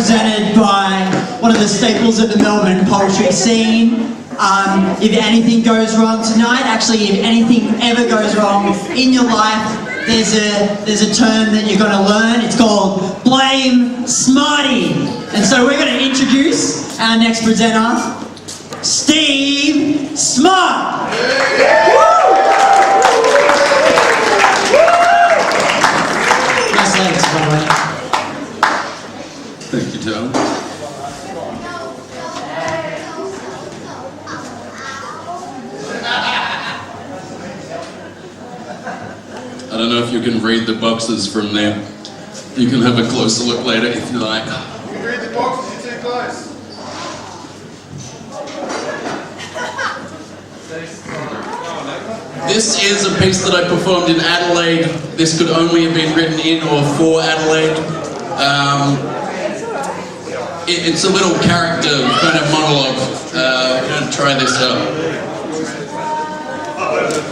presented by one of the staples of the Melbourne poultry scene. If anything goes wrong tonight, actually if anything ever goes wrong in your life, there's a term that you're going to learn. It's called Blame Smarty. And so we're going to introduce our next presenter, Steve Smart. Nice legs, by the way. Thank you, Tom. I don't know if you can read the boxes from there. You can have a closer look later if you like. You can read the boxes, you're too close. This is a piece that I performed in Adelaide. This could only have been written in or for Adelaide. It's a little character kind of monologue. I'm going to try this out.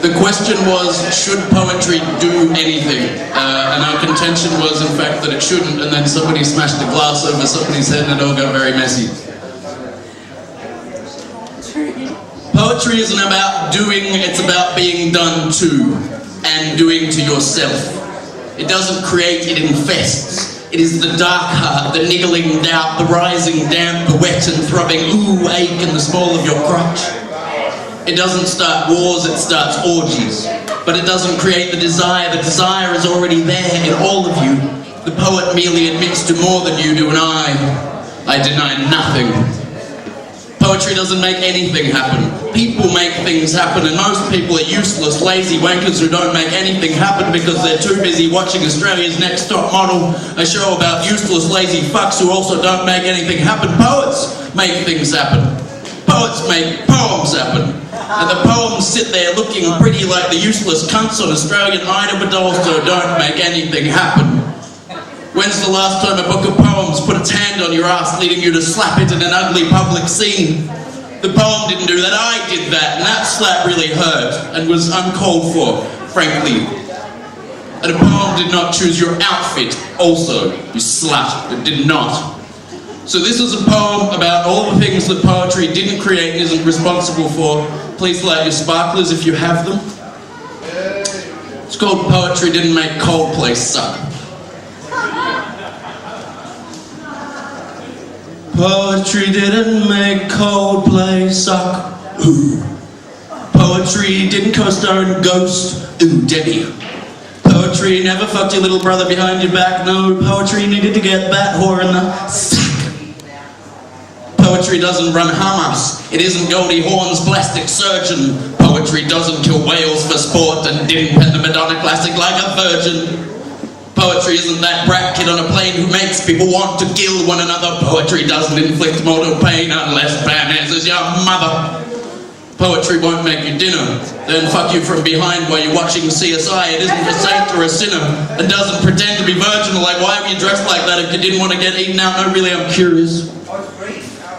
The question was, should poetry do anything? And our contention was, in fact, that it shouldn't, and then somebody smashed a glass over somebody's head and it all got very messy. Poetry isn't about doing, it's about being done to, and doing to yourself. It doesn't create, it infests. It is the dark heart, the niggling doubt, the rising damp, the wet and throbbing ooh, ache in the small of your crotch. It doesn't start wars, it starts orgies. But it doesn't create the desire is already there in all of you. The poet merely admits to more than you do, and I deny nothing. Poetry doesn't make anything happen. People make things happen, and most people are useless, lazy wankers who don't make anything happen because they're too busy watching Australia's Next Top Model, a show about useless, lazy fucks who also don't make anything happen. Poets make things happen. Poets make poems happen. And the poems sit there looking pretty like the useless cunts on Australian Idol, but also don't make anything happen. When's the last time a book of poems put its hand on your ass, leading you to slap it in an ugly public scene? The poem didn't do that, I did that, and that slap really hurt, and was uncalled for, frankly. And a poem did not choose your outfit, also, you slut, it did not. So this is a poem about all the things that poetry didn't create and isn't responsible for. Please light your sparklers if you have them. It's called Poetry Didn't Make Coldplay Suck. Poetry didn't make Coldplay suck. Ooh. Poetry didn't co-star in Ghost. Ooh, Debbie. Poetry never fucked your little brother behind your back. No, poetry needed to get that whore in the sack. Poetry doesn't run Hamas. It isn't Goldie Hawn's plastic surgeon. Poetry doesn't kill whales for sport and didn't pen the Madonna classic like a virgin. Poetry isn't that brat kid on a plane who makes people want to kill one another. Poetry doesn't inflict mortal pain unless Banez is your mother. Poetry won't make you dinner, then fuck you from behind while you're watching CSI. It isn't a saint or a sinner, and doesn't pretend to be virginal. Like, why were you dressed like that if you didn't want to get eaten out? No, really, I'm curious.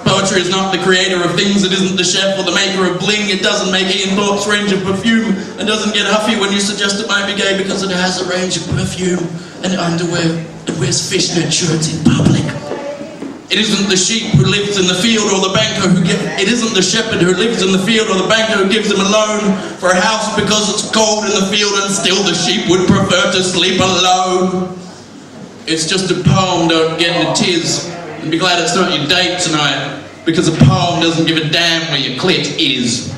Poetry is not the creator of things, it isn't the chef or the maker of bling. It doesn't make Ian Thorpe's range of perfume, and doesn't get huffy when you suggest it might be gay because it has a range of perfume and underwear and wears fishnet shirts in public. It isn't the sheep who lives in the field or the banker who it isn't the shepherd who lives in the field or the banker who gives him a loan for a house because it's cold in the field and still the sheep would prefer to sleep alone. It's just a poem, don't get in a tiz. And be glad it's not your date tonight, because a poem doesn't give a damn where your clit is.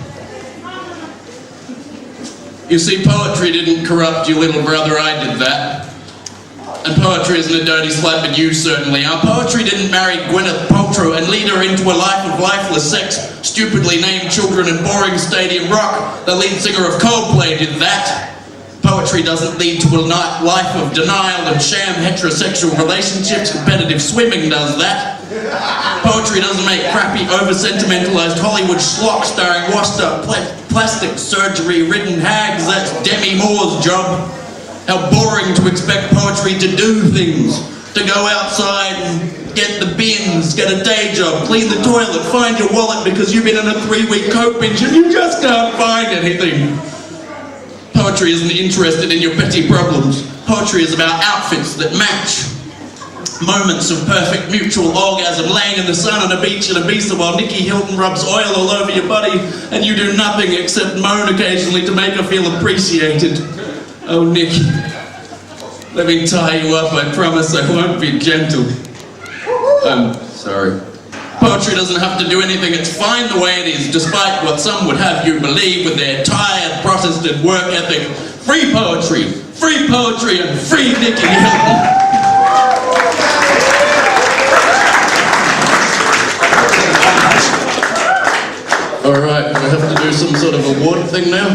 You see, poetry didn't corrupt your little brother, I did that. And poetry isn't a dirty slut, but you certainly are. Poetry didn't marry Gwyneth Paltrow and lead her into a life of lifeless sex, stupidly named children and boring stadium rock. The lead singer of Coldplay did that. Poetry doesn't lead to a life of denial and sham heterosexual relationships. Competitive swimming does that. Poetry doesn't make crappy, over-sentimentalized Hollywood schlock starring washed-up plastic surgery-ridden hags. That's Demi Moore's job. How boring to expect poetry to do things. To go outside and get the bins, get a day job, clean the toilet, find your wallet because you've been on a 3-week coke binge and you just can't find anything. Poetry isn't interested in your petty problems. Poetry is about outfits that match. Moments of perfect mutual orgasm, laying in the sun on a beach in Ibiza while Nicky Hilton rubs oil all over your body and you do nothing except moan occasionally to make her feel appreciated. Oh, Nicky, let me tie you up. I promise I won't be gentle. I'm sorry. Poetry doesn't have to do anything. It's fine the way it is, despite what some would have you believe with their tired Protestant work ethic. Free poetry, and free Nicky Hilton. Alright, I have to do some sort of award thing now.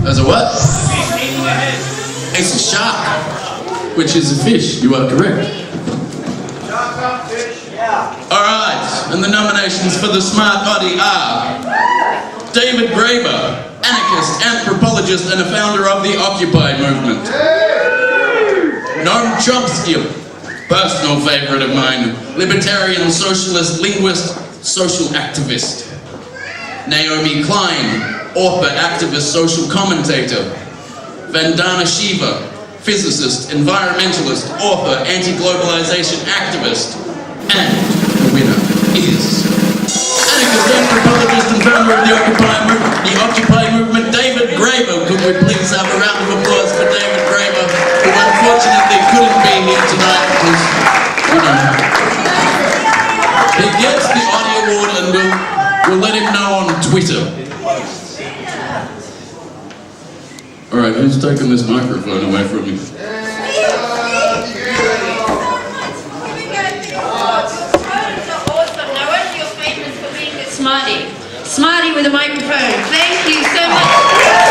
As a what? It's a shark, which is a fish. You are correct. Alright, and the nominations for the Smart Oddie are David Graeber, anarchist, anthropologist, and a founder of the Occupy movement. Noam Chomsky, personal favourite of mine, libertarian, socialist, linguist, social activist. Naomi Klein, author, activist, social commentator. Vandana Shiva, physicist, environmentalist, author, anti-globalization activist. And the winner is anarchist, anthropologist, and founder of the Occupy movement, David Graeber. Could we please have a round of applause for David Graeber, who unfortunately couldn't be here tonight because, he gets the Oddie Award and we'll let him know on Twitter. Alright, who's taking this microphone away from me? Awesome. No wonder you're famous for being a Smarty. Smarty with a microphone. Thank you so much.